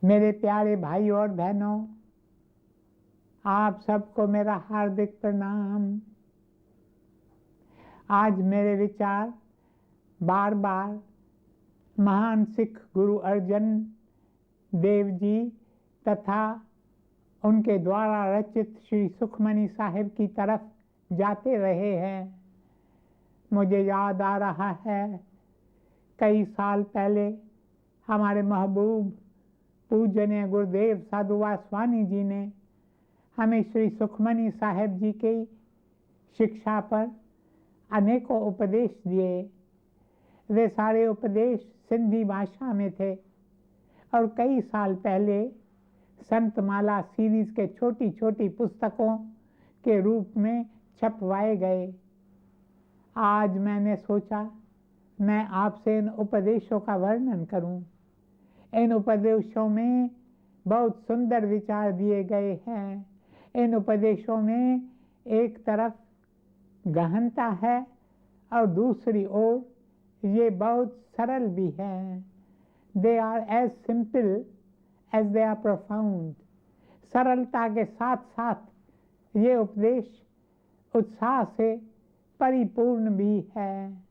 मेरे प्यारे भाई और बहनों, आप सबको मेरा हार्दिक प्रणाम। आज मेरे विचार बार बार महान सिख गुरु अर्जन देव जी तथा उनके द्वारा रचित श्री सुखमनी साहिब की तरफ जाते रहे हैं। मुझे याद आ रहा है, कई साल पहले हमारे महबूब पूजनीय गुरुदेव साधु वासवानी जी ने हमें श्री सुखमनी साहिब जी की शिक्षा पर अनेकों उपदेश दिए। वे सारे उपदेश सिंधी भाषा में थे और कई साल पहले संतमाला सीरीज के छोटी छोटी पुस्तकों के रूप में छपवाए गए। आज मैंने सोचा मैं आपसे इन उपदेशों का वर्णन करूं। इन उपदेशों में बहुत सुंदर विचार दिए गए हैं। इन उपदेशों में एक तरफ गहनता है और दूसरी ओर ये बहुत सरल भी हैं। They are as simple as they are profound. सरलता के साथ साथ ये उपदेश उत्साह से परिपूर्ण भी है।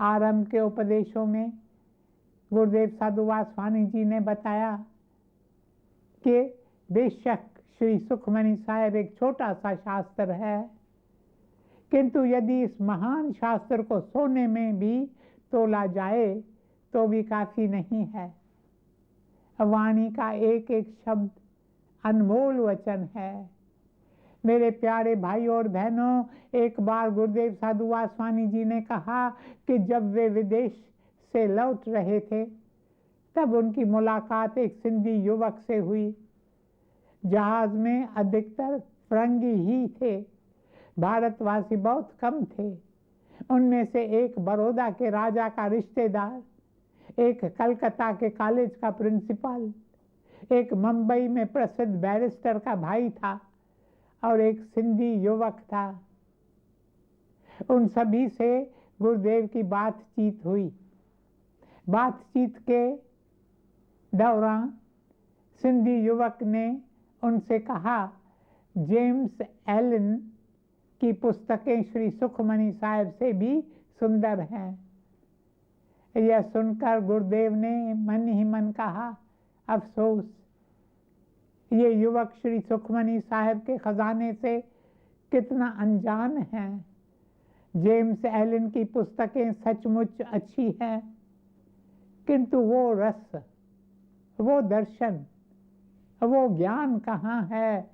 आरंभ के उपदेशों में गुरुदेव साधु वासवानी जी ने बताया कि बेशक श्री सुखमनी साहिब एक छोटा सा शास्त्र है, किंतु यदि इस महान शास्त्र को सोने में भी तोला जाए तो भी काफी नहीं है। वाणी का एक एक शब्द अनमोल वचन है। मेरे प्यारे भाई और बहनों, एक बार गुरुदेव साधु वासवानी जी ने कहा कि जब वे विदेश से लौट रहे थे तब उनकी मुलाकात एक सिंधी युवक से हुई। जहाज में अधिकतर फरंगी ही थे, भारतवासी बहुत कम थे। उनमें से एक बड़ौदा के राजा का रिश्तेदार, एक कलकत्ता के कॉलेज का प्रिंसिपल, एक मुंबई में प्रसिद्ध बैरिस्टर का भाई था और एक सिंधी युवक था। उन सभी से गुरुदेव की बातचीत हुई। बातचीत के दौरान सिंधी युवक ने उनसे कहा, जेम्स एलन की पुस्तकें श्री सुखमनी साहिब से भी सुंदर हैं। यह सुनकर गुरुदेव ने मन ही मन कहा, अफसोस, ये युवक श्री सुखमनी साहिब के खजाने से कितना अनजान है। जेम्स एलन की पुस्तकें सचमुच अच्छी हैं, किंतु वो रस, वो दर्शन, वो ज्ञान कहाँ है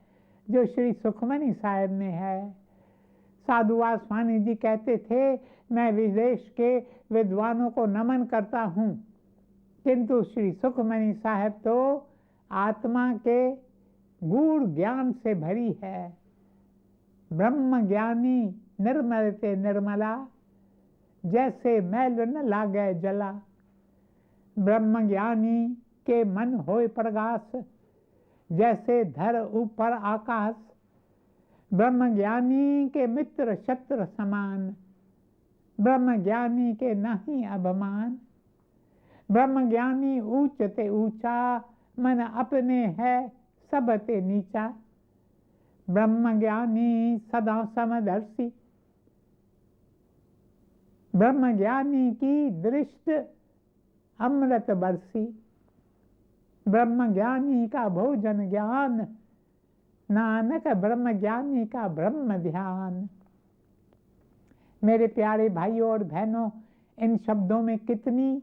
जो श्री सुखमनी साहिब में है। साधु वासवानी जी कहते थे, मैं विदेश के विद्वानों को नमन करता हूँ, किंतु श्री सुखमनी साहिब तो आत्मा के गूढ़ ज्ञान से भरी है। ब्रह्म ज्ञानी निर्मल ते निर्मला, जैसे मैल न लागे जला। ब्रह्म ज्ञानी के मन होए प्रगास, जैसे धर ऊपर आकाश। ब्रह्म ज्ञानी के मित्र शत्रु समान, ब्रह्म ज्ञानी के नहीं अभिमान। ब्रह्म ज्ञानी ऊंच ते ऊंचा, मन अपने है सब ते नीचा। ब्रह्म ज्ञानी सदा समदर्शी, ब्रह्म ज्ञानी की दृष्टि अमृत बरसी। ब्रह्म ज्ञानी का भोजन ज्ञान, नानक ब्रह्म ज्ञानी का ब्रह्म ध्यान। मेरे प्यारे भाइयों और बहनों, इन शब्दों में कितनी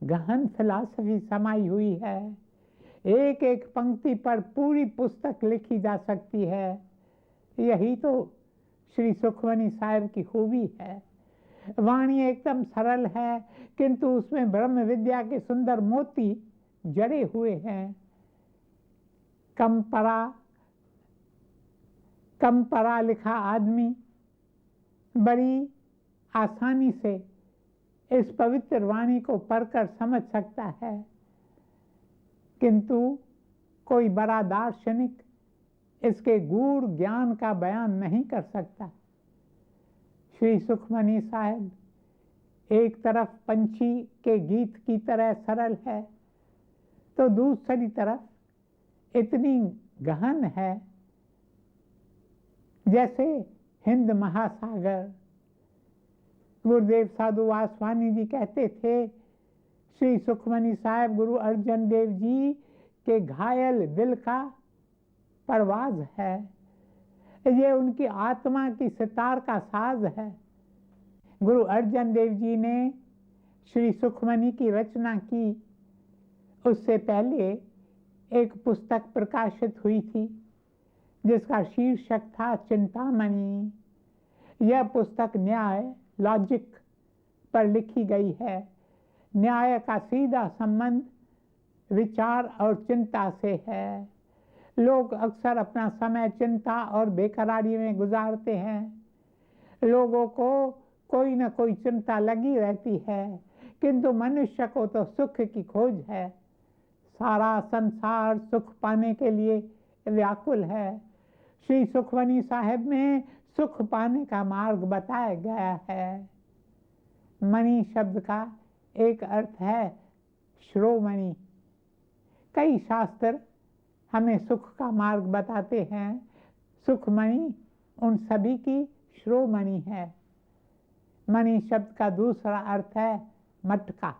गहन फिलॉसफी समाई हुई है। एक एक पंक्ति पर पूरी पुस्तक लिखी जा सकती है। यही तो श्री सुखमनी साहिब की खूबी है। वाणी एकदम सरल है, किंतु उसमें ब्रह्म विद्या के सुंदर मोती जड़े हुए हैं। कम परा लिखा आदमी बड़ी आसानी से इस पवित्र वाणी को पढ़कर समझ सकता है, किंतु कोई बड़ा दार्शनिक इसके गूढ़ ज्ञान का बयान नहीं कर सकता। श्री सुखमनी साहिब एक तरफ पंछी के गीत की तरह सरल है, तो दूसरी तरफ इतनी गहन है जैसे हिंद महासागर। गुरुदेव साधु वासवानी जी कहते थे, श्री सुखमनी साहिब गुरु अर्जन देव जी के घायल दिल का परवाज है, ये उनकी आत्मा की सितार का साज है। गुरु अर्जन देव जी ने श्री सुखमनी की रचना की, उससे पहले एक पुस्तक प्रकाशित हुई थी जिसका शीर्षक था चिंतामणि। यह पुस्तक न्याय, लॉजिक पर लिखी गई है। न्याय का सीधा संबंध विचार और चिंता से है। लोग अक्सर अपना समय चिंता और बेकरारी में गुजारते हैं। लोगों को कोई न कोई चिंता लगी रहती है, किंतु मनुष्य को तो सुख की खोज है। सारा संसार सुख पाने के लिए व्याकुल है। श्री सुखमनी साहिब में सुख पाने का मार्ग बताया गया है। मणि शब्द का एक अर्थ है शिरोमणि। कई शास्त्र हमें सुख का मार्ग बताते हैं। सुखमणि उन सभी की शिरोमणि है। मणि शब्द का दूसरा अर्थ है मटका।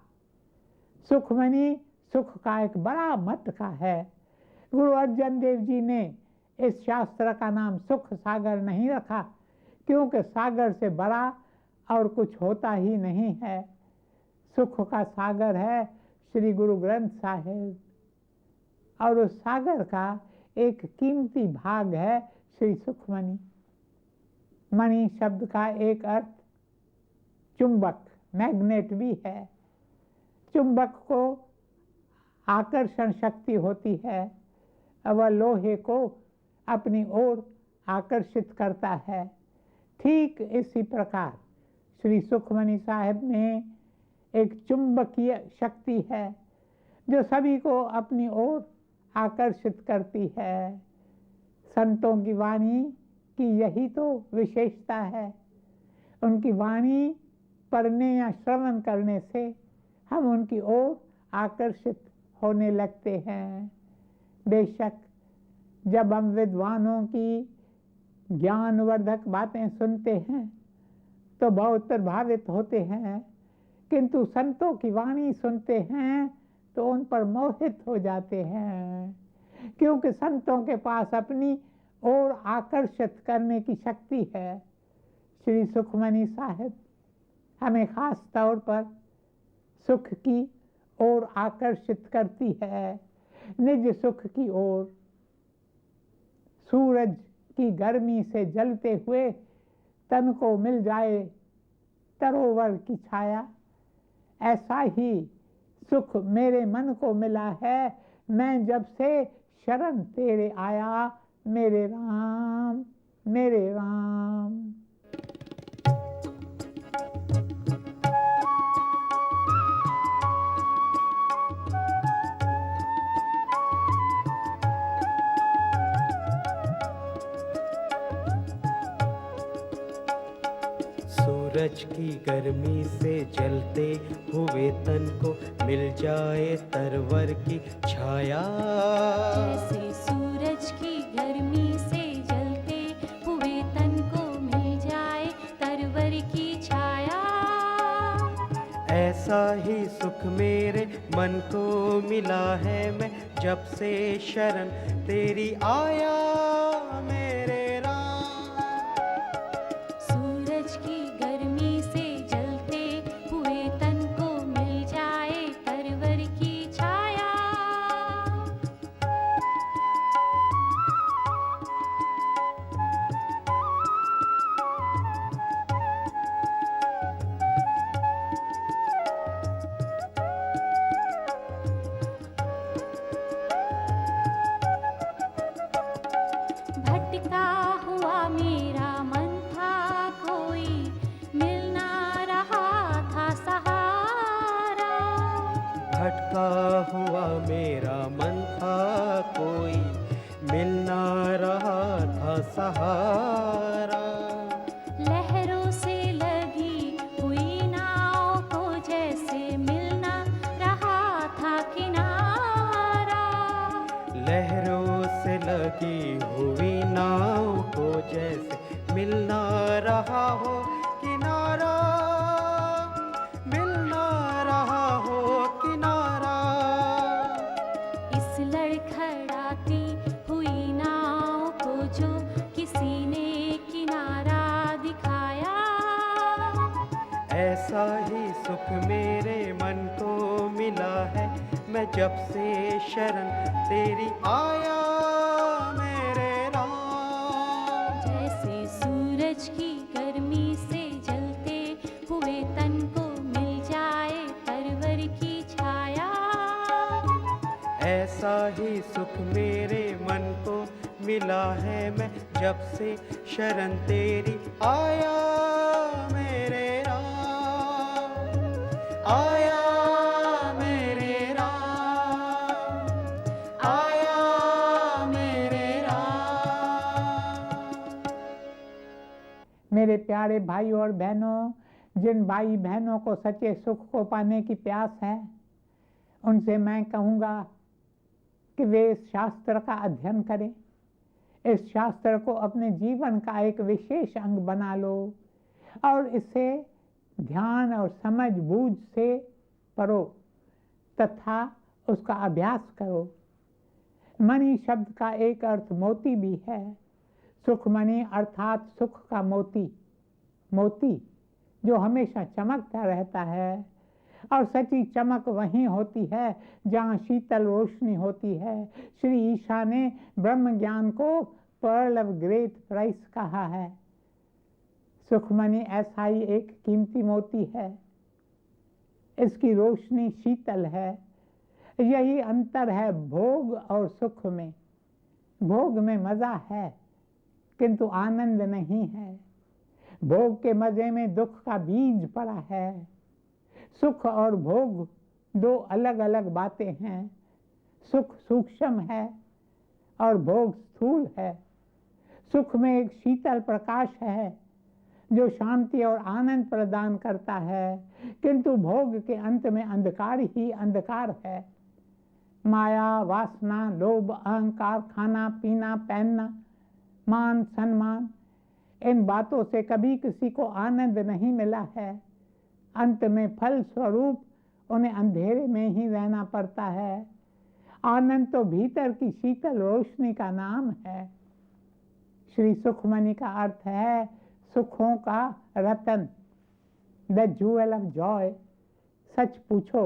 सुखमणि सुख का एक बड़ा मटका है। गुरु अर्जन देव जी ने इस शास्त्र का नाम सुख सागर नहीं रखा, क्योंकि सागर से बड़ा और कुछ होता ही नहीं है। सुख का सागर है श्री गुरु ग्रंथ साहिब, और उस सागर का एक कीमती भाग है श्री सुखमनी। मणि शब्द का एक अर्थ चुंबक, मैग्नेट भी है। चुंबक को आकर्षण शक्ति होती है, वह लोहे को अपनी ओर आकर्षित करता है। ठीक इसी प्रकार श्री सुखमनी साहिब में एक चुंबकीय शक्ति है जो सभी को अपनी ओर आकर्षित करती है। संतों की वाणी की यही तो विशेषता है। उनकी वाणी पढ़ने या श्रवण करने से हम उनकी ओर आकर्षित होने लगते हैं। बेशक जब हम विद्वानों की ज्ञानवर्धक बातें सुनते हैं तो बहुत प्रभावित होते हैं, किंतु संतों की वाणी सुनते हैं तो उन पर मोहित हो जाते हैं, क्योंकि संतों के पास अपनी ओर आकर्षित करने की शक्ति है। श्री सुखमनी साहिब हमें खास तौर पर सुख की ओर आकर्षित करती है, निज सुख की ओर। सूरज की गर्मी से जलते हुए तन को मिल जाए सरोवर की छाया, ऐसा ही सुख मेरे मन को मिला है मैं जब से शरण तेरे आया, मेरे राम मेरे राम। सूरज की गर्मी से जलते हुए तन को मिल जाए तरवर की छाया, जैसे सूरज की गर्मी से जलते हुए तन को मिल जाए तरवर की छाया, ऐसा ही सुख मेरे मन को मिला है मैं जब से शरण तेरी आया, मेरे राम। सूरज की गर्मी से जलते हुए तन को मिल जाए तरवर की छाया। भटका हुआ मेरा मन था कोई मिल ना रहा था सहारा, भटका हुआ मेरा मन था कोई मिल ना रहा था सहारा, लहरों से लगी हुई नाव को जैसे मिल ना रहा था किनारा, सुख मेरे मन को मिला है, मैं जब से शरण तेरी आया मेरे राम। जैसे सूरज की गर्मी से जलते हुए तन को मिल जाए परवर की छाया, ऐसा ही सुख मेरे मन को मिला है, मैं जब से शरण तेरी आया मेरे राम। आया मेरे राम, आया मेरे राम। मेरे प्यारे भाई और बहनों, जिन भाई बहनों को सच्चे सुख को पाने की प्यास है, उनसे मैं कहूँगा कि वे इस शास्त्र का अध्ययन करें। इस शास्त्र को अपने जीवन का एक विशेष अंग बना लो और इसे ध्यान और समझ बूझ से पढ़ो तथा उसका अभ्यास करो। मणि शब्द का एक अर्थ मोती भी है। सुखमणि अर्थात सुख का मोती, मोती जो हमेशा चमकता रहता है। और सच्ची चमक वहीं होती है जहाँ शीतल रोशनी होती है। श्री ईशा ने ब्रह्म ज्ञान को पर्ल ऑफ ग्रेट प्राइस कहा है। सुखमणि ऐसा ही एक कीमती मोती है। इसकी रोशनी शीतल है। यही अंतर है भोग और सुख में। भोग में मजा है किंतु आनंद नहीं है। भोग के मजे में दुख का बीज पड़ा है। सुख और भोग दो अलग अलग बातें हैं। सुख सूक्ष्म है और भोग स्थूल है। सुख में एक शीतल प्रकाश है जो शांति और आनंद प्रदान करता है, किंतु भोग के अंत में अंधकार ही अंधकार है। माया, वासना, लोभ, अहंकार, खाना पीना, पहनना, मान सम्मान, इन बातों से कभी किसी को आनंद नहीं मिला है। अंत में फल स्वरूप उन्हें अंधेरे में ही रहना पड़ता है। आनंद तो भीतर की शीतल रोशनी का नाम है। श्री सुखमणि का अर्थ है सुखों का रतन, द ज्वेल ऑफ जॉय। सच पूछो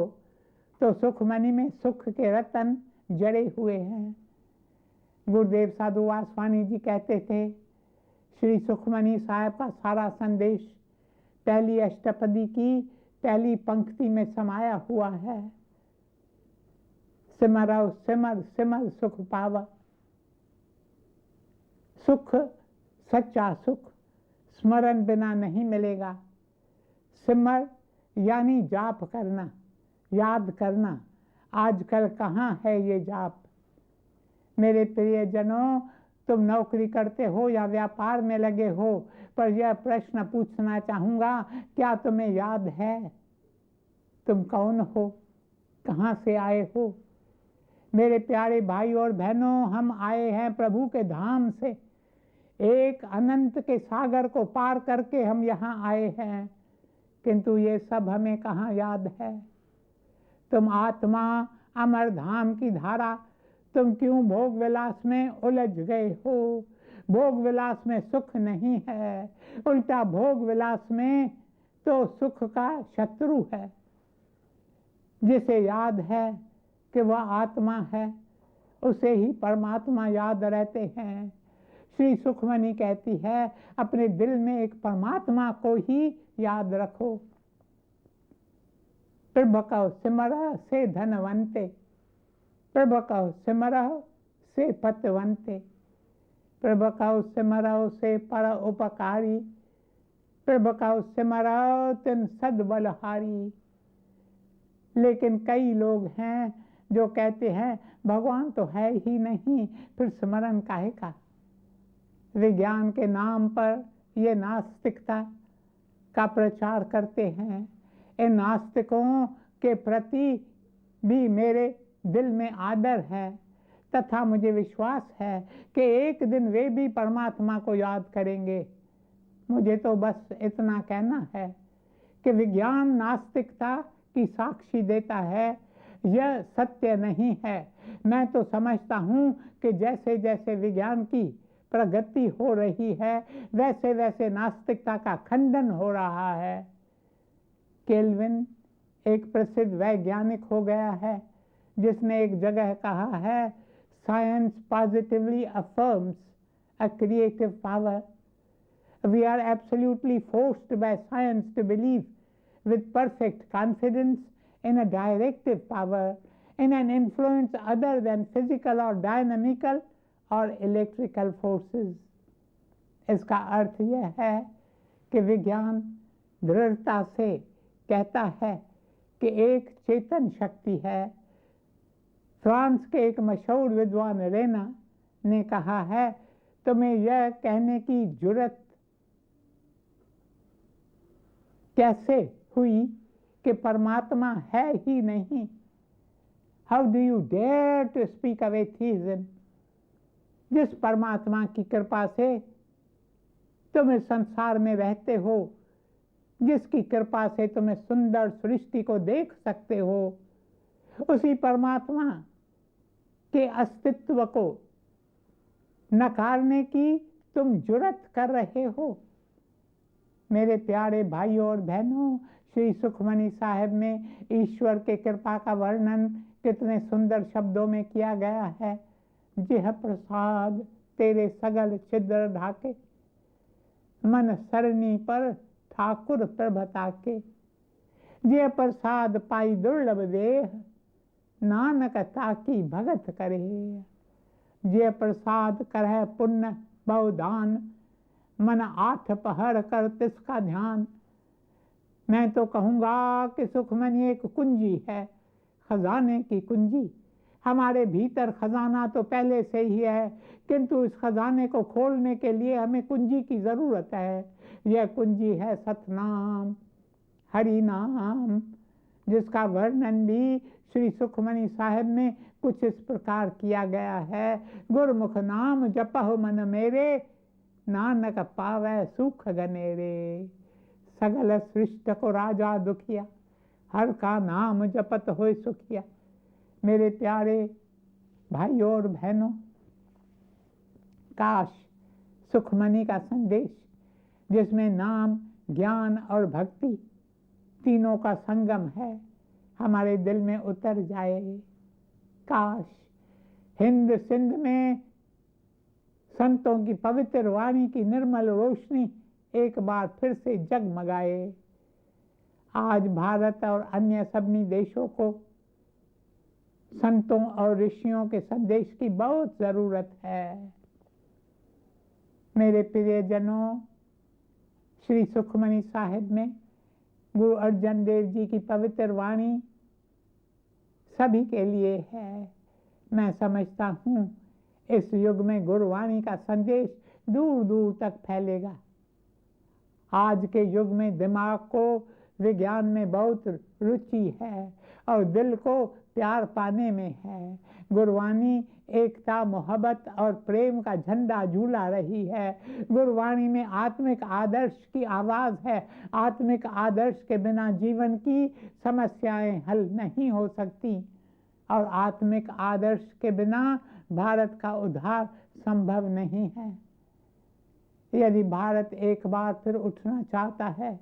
तो सुखमणि में सुख के रतन जड़े हुए हैं। गुरुदेव साधु वासवानी जी कहते थे, श्री सुखमणि साहब का सारा संदेश पहली अष्टपदी की पहली पंक्ति में समाया हुआ है। सिमरौ सिमर सिमर सुख पावा। सुख, सच्चा सुख स्मरण बिना नहीं मिलेगा। सिमर यानी जाप करना, याद करना। आजकल कहाँ है ये जाप। मेरे प्रियजनों, तुम नौकरी करते हो या व्यापार में लगे हो, पर यह प्रश्न पूछना चाहूँगा, क्या तुम्हें याद है तुम कौन हो, कहाँ से आए हो। मेरे प्यारे भाई और बहनों, हम आए हैं प्रभु के धाम से। एक अनंत के सागर को पार करके हम यहाँ आए हैं, किंतु ये सब हमें कहाँ याद है। तुम आत्मा अमर धाम की धारा, तुम क्यों भोग विलास में उलझ गए हो। भोग विलास में सुख नहीं है, उल्टा भोग विलास में तो सुख का शत्रु है। जिसे याद है कि वह आत्मा है, उसे ही परमात्मा याद रहते हैं। श्री सुखमणि कहती है, अपने दिल में एक परमात्मा को ही याद रखो। प्रभु सिमरह से धनवंते, प्रभु सिमरह से पतवंते, प्रभु सिमरह से पर उपकारी, प्रभु सिमरह तिन सद्बलहारी। लेकिन कई लोग हैं जो कहते हैं भगवान तो है ही नहीं, फिर स्मरण काहे का। विज्ञान के नाम पर ये नास्तिकता का प्रचार करते हैं। इन नास्तिकों के प्रति भी मेरे दिल में आदर है तथा मुझे विश्वास है कि एक दिन वे भी परमात्मा को याद करेंगे। मुझे तो बस इतना कहना है कि विज्ञान नास्तिकता की साक्षी देता है, यह सत्य नहीं है। मैं तो समझता हूँ कि जैसे जैसे विज्ञान की प्रगति हो रही है, वैसे वैसे नास्तिकता का खंडन हो रहा है। केल्विन एक प्रसिद्ध वैज्ञानिक हो गया है जिसने एक जगह कहा है, science positively affirms a creative power. We are absolutely forced by science to believe with perfect confidence in a directive power, in an influence other than physical or dynamical or electrical forces. इसका अर्थ यह है कि विज्ञान दृढ़ता से कहता है कि एक चेतन शक्ति है. फ्रांस के एक मशहूर विद्वान रेना ने कहा है, तुम्हें यह कहने की जुर्रत कैसे हुई कि परमात्मा है ही नहीं? How do you dare to speak of atheism? जिस परमात्मा की कृपा से तुम इस संसार में रहते हो, जिसकी कृपा से तुम इस सुंदर सृष्टि को देख सकते हो, उसी परमात्मा के अस्तित्व को नकारने की तुम जुर्रत कर रहे हो. मेरे प्यारे भाइयों और बहनों, श्री सुखमनी साहिब में ईश्वर के कृपा का वर्णन कितने सुंदर शब्दों में किया गया है. जिह प्रसाद तेरे सगल छिद्र ढाके, मन सरनी पर ठाकुर प्रभता के. जिह प्रसाद पाई दुर्लभ देह, नानक ताकी भगत करे. जिह प्रसाद करह पुण्य बहुदान, मन आठ पहर कर तिसका ध्यान. मैं तो कहूँगा कि सुखमनी एक कुंजी है, खजाने की कुंजी. हमारे भीतर खजाना तो पहले से ही है, किंतु इस खजाने को खोलने के लिए हमें कुंजी की जरूरत है. यह कुंजी है सतनाम, हरि नाम, जिसका वर्णन भी श्री सुखमनी साहिब में कुछ इस प्रकार किया गया है. गुरमुख नाम जपहु मन मेरे, नानक पावै सुख गनेरे. सगल सृष्ट को राजा दुखिया, हर का नाम जपत होय सुखिया. मेरे प्यारे भाइयों और बहनों, काश सुखमनी का संदेश, जिसमें नाम, ज्ञान और भक्ति तीनों का संगम है, हमारे दिल में उतर जाए. काश हिंद सिंध में संतों की पवित्र वाणी की निर्मल रोशनी एक बार फिर से जगमगाए. आज भारत और अन्य सभी देशों को संतों और ऋषियों के संदेश की बहुत जरूरत है. मेरे प्रियजनों, श्री सुखमनी साहिब में गुरु अर्जन देव जी की पवित्र वाणी सभी के लिए है. मैं समझता हूँ इस युग में गुरुवाणी का संदेश दूर दूर तक फैलेगा. आज के युग में दिमाग को विज्ञान में बहुत रुचि है और दिल को प्यार पाने में है. गुरुवाणी एकता, मोहब्बत और प्रेम का झंडा झूला रही है. गुरुवाणी में आत्मिक आदर्श की आवाज है. आत्मिक आदर्श के बिना जीवन की समस्याएं हल नहीं हो सकती और आत्मिक आदर्श के बिना भारत का उद्धार संभव नहीं है. यदि भारत एक बार फिर उठना चाहता है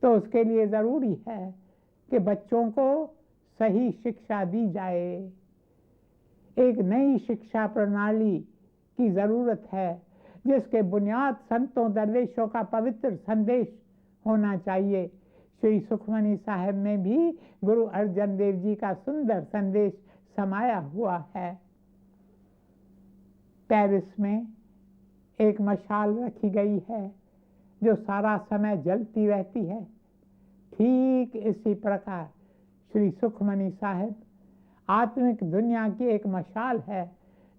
तो उसके लिए जरूरी है कि बच्चों को सही शिक्षा दी जाए. एक नई शिक्षा प्रणाली की जरूरत है जिसके बुनियाद संतों दरवेशों का पवित्र संदेश होना चाहिए. श्री सुखमनी साहिब में भी गुरु अर्जन देव जी का सुंदर संदेश समाया हुआ है. पेरिस में एक मशाल रखी गई है जो सारा समय जलती रहती है. ठीक इसी प्रकार श्री सुखमनी साहिब आत्मिक दुनिया की एक मशाल है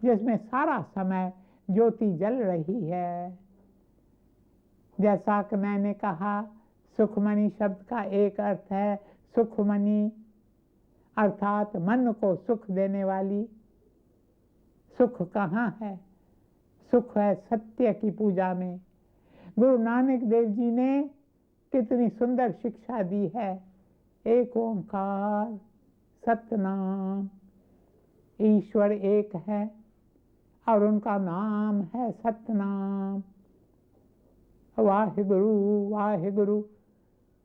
जिसमें सारा समय ज्योति जल रही है. जैसा कि मैंने कहा, सुखमनी शब्द का एक अर्थ है सुखमनी, अर्थात मन को सुख देने वाली. सुख कहाँ है? सुख है सत्य की पूजा में. गुरु नानक देव जी ने कितनी सुंदर शिक्षा दी है. एक ओंकार सतनाम, ईश्वर एक है और उनका नाम है सतनाम. वाहिगुरु वाहिगुरु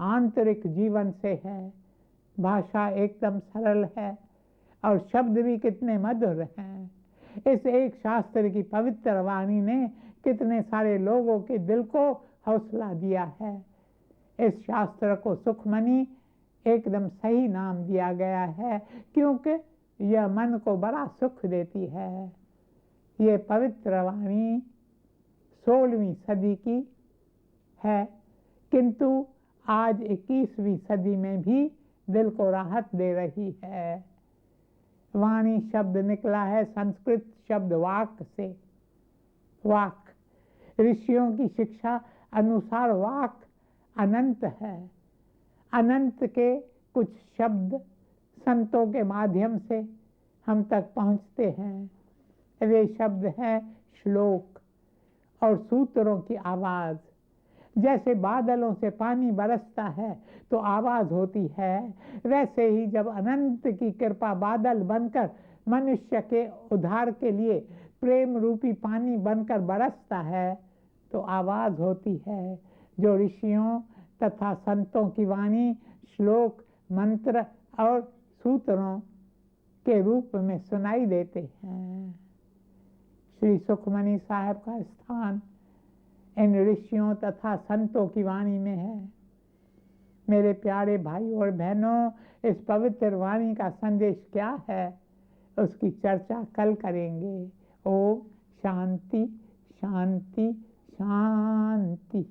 आंतरिक जीवन से है। भाषा एकदम सरल है और शब्द भी कितने मधुर हैं। इस एक शास्त्र की पवित्र वाणी ने कितने सारे लोगों के दिल को हौसला दिया है। इस शास्त्र को सुखमणि एकदम सही नाम दिया गया है, क्योंकि यह मन को बड़ा सुख देती है। ये पवित्र वाणी 16वीं सदी की है, किंतु आज 21वीं सदी में भी दिल को राहत दे रही है। वाणी शब्द निकला है संस्कृत शब्द वाक से। वाक, ऋषियों की शिक्षा अनुसार वाक अनंत है। अनंत के कुछ शब्द संतों के माध्यम से हम तक पहुंचते हैं। वे शब्द हैं श्लोक और सूत्रों की आवाज़। जैसे बादलों से पानी बरसता है तो आवाज़ होती है, वैसे ही जब अनंत की कृपा बादल बनकर मनुष्य के उद्धार के लिए प्रेम रूपी पानी बनकर बरसता है तो आवाज़ होती है, जो ऋषियों तथा संतों की वाणी श्लोक, मंत्र और सूत्रों के रूप में सुनाई देते हैं। श्री सुखमणि साहब का स्थान इन ऋषियों तथा संतों की वाणी में है। मेरे प्यारे भाई और बहनों, इस पवित्र वाणी का संदेश क्या है उसकी चर्चा कल करेंगे। ओम शांति शांति शांति।